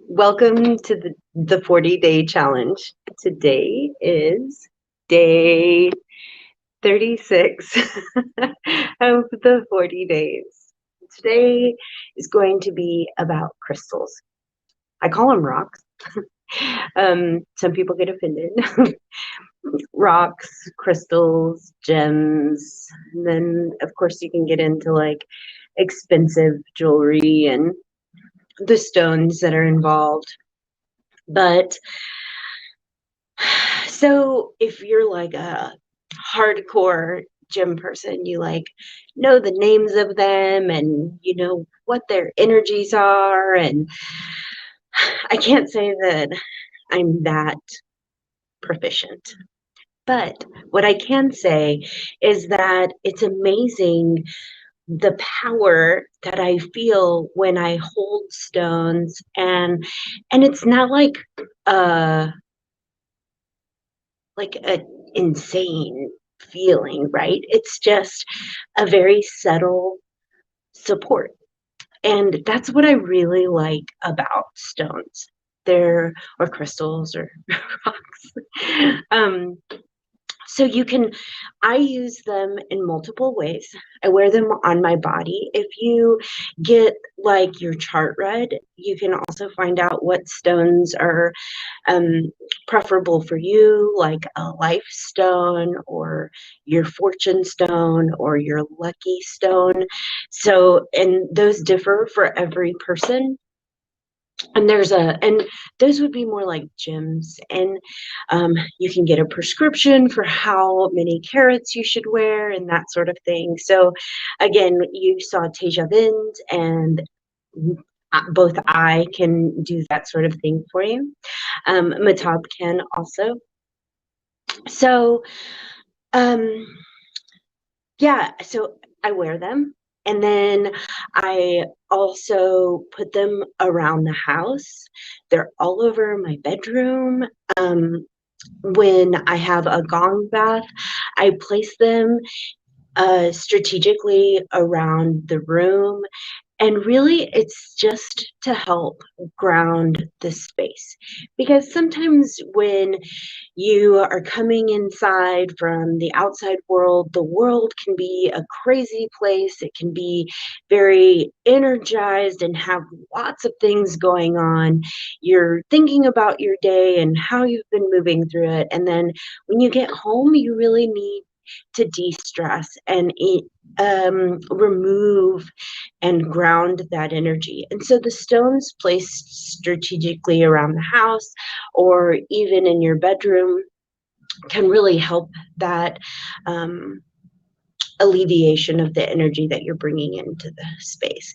Welcome to the 40-day challenge. Today is day 36 of the 40 days. Today is going to be about crystals. I call them rocks. Some people get offended. Rocks, crystals, gems, and then of course you can get into like expensive jewelry and the stones that are involved. But so if you're like a hardcore gym person, you like know the names of them and you know what their energies are. And I can't say that I'm that proficient. But what I can say is that it's amazing the power that I feel when I hold stones, and it's not uh like a insane feeling, right? It's just a very subtle support. And that's what I really like about stones. They're or crystals or rocks. So you can, I use them in multiple ways. I wear them on my body. If you get like your chart read, you can also find out what stones are um, preferable for you, like a life stone or your fortune stone or your lucky stone. So, and those differ for every person. And those would be more like gyms, and you can get a prescription for how many carats you should wear and that sort of thing. So again, you saw Teja Vind, and both I can do that sort of thing for you. Matab can also. So um yeah, so I wear them, and then I also put them around the house. They're all over my bedroom. Um, when I have a gong bath, I place them strategically around the room, and really, it's just to help ground the space. Because sometimes when you are coming inside from the outside world, the world can be a crazy place. It can be very energized and have lots of things going on. You're thinking about your day and how you've been moving through it. And then when you get home, you really need to de-stress and remove and ground that energy. And so the stones placed strategically around the house or even in your bedroom can really help that alleviation of the energy that you're bringing into the space.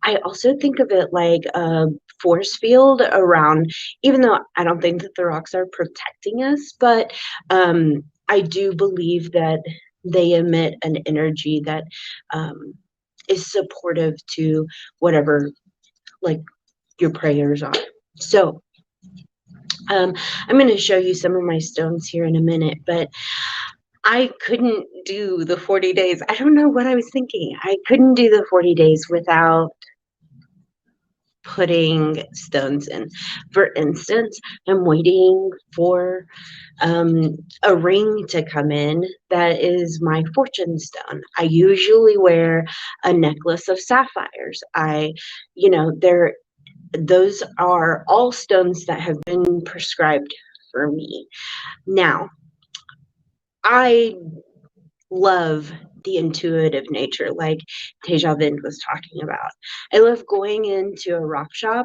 I also think of it like a force field around, even though I don't think that the rocks are protecting us, but I do believe that they emit an energy that um, is supportive to whatever like your prayers are. So I'm going to show you some of my stones here in a minute, but I couldn't do the 40 days. I don't know what I was thinking. I couldn't do the 40 days without putting stones in. For instance, I'm waiting for a ring to come in that is my fortune stone. I usually wear a necklace of sapphires. Those are all stones that have been prescribed for me. Now, I love the intuitive nature, like Teja Vind was talking about. I love going into a rock shop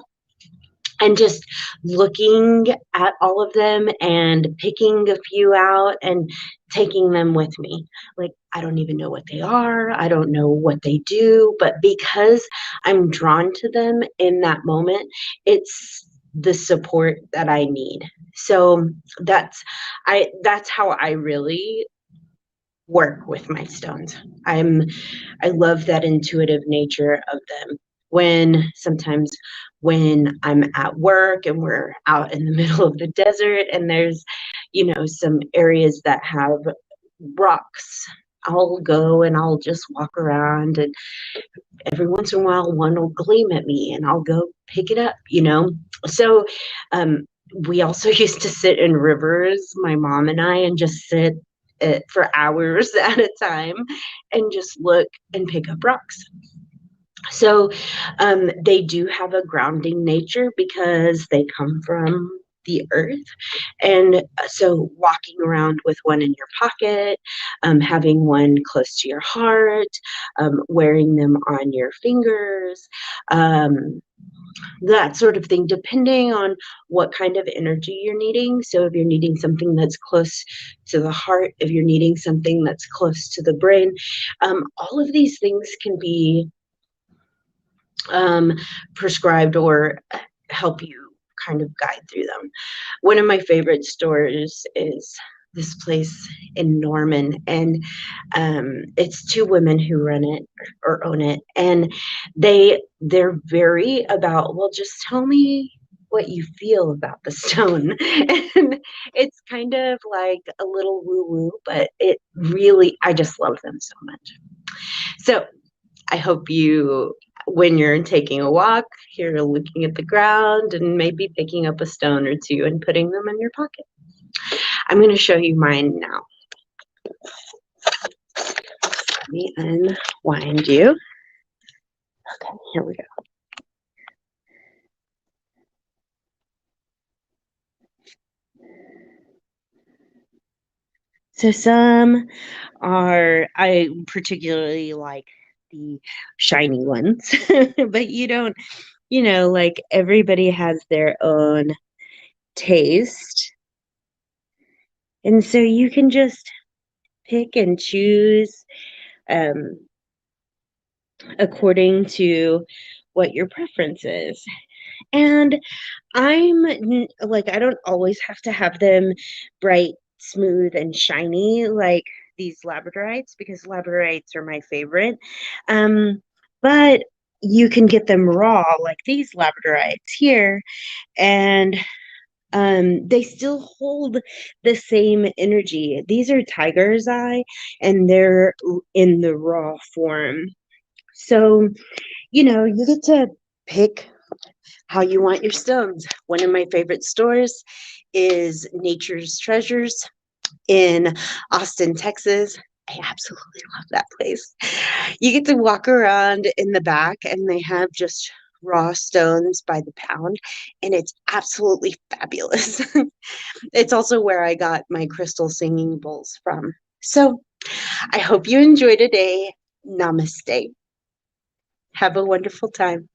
and just looking at all of them and picking a few out and taking them with me. Like, I don't even know what they are, I don't know what they do, but because I'm drawn to them in that moment, it's the support that I need. So that's how I really work with my stones. I love that intuitive nature of them. When I'm at work and we're out in the middle of the desert and there's some areas that have rocks, I'll go and I'll just walk around, and every once in a while one will gleam at me and I'll go pick it up, you know? So um, we also used to sit in rivers, my mom and I, and just sit for hours at a time and just look and pick up rocks. So they do have a grounding nature because they come from the earth. And so walking around with one in your pocket, having one close to your heart, wearing them on your fingers, um, that sort of thing, depending on what kind of energy you're needing. So if you're needing something that's close to the heart, if you're needing something that's close to the brain, all of these things can be um, prescribed or help you kind of guide through them. One of my favorite stores is this place in Norman, and it's two women who run it or own it, and they're very about, well, just tell me what you feel about the stone. And it's kind of like a little woo woo, but it really, I just love them so much. So I hope you, when you're taking a walk, you're looking at the ground and maybe picking up a stone or two and putting them in your pocket. I'm going to show you mine now. Let me unwind you. Okay, here we go. So some I particularly like the shiny ones, but you don't, like everybody has their own taste. And so you can just pick and choose um, according to what your preference is. And I don't always have to have them bright, smooth, and shiny like these labradorites, because labradorites are my favorite. But you can get them raw like these labradorites here, and they still hold the same energy. These are tiger's eye, and they're in the raw form. So, you get to pick how you want your stones. One of my favorite stores is Nature's Treasures in Austin, Texas. I absolutely love that place. You get to walk around in the back, and they have just raw stones by the pound, and it's absolutely fabulous. It's also where I got my crystal singing bowls from. So I hope you enjoy today. Namaste. Have a wonderful time.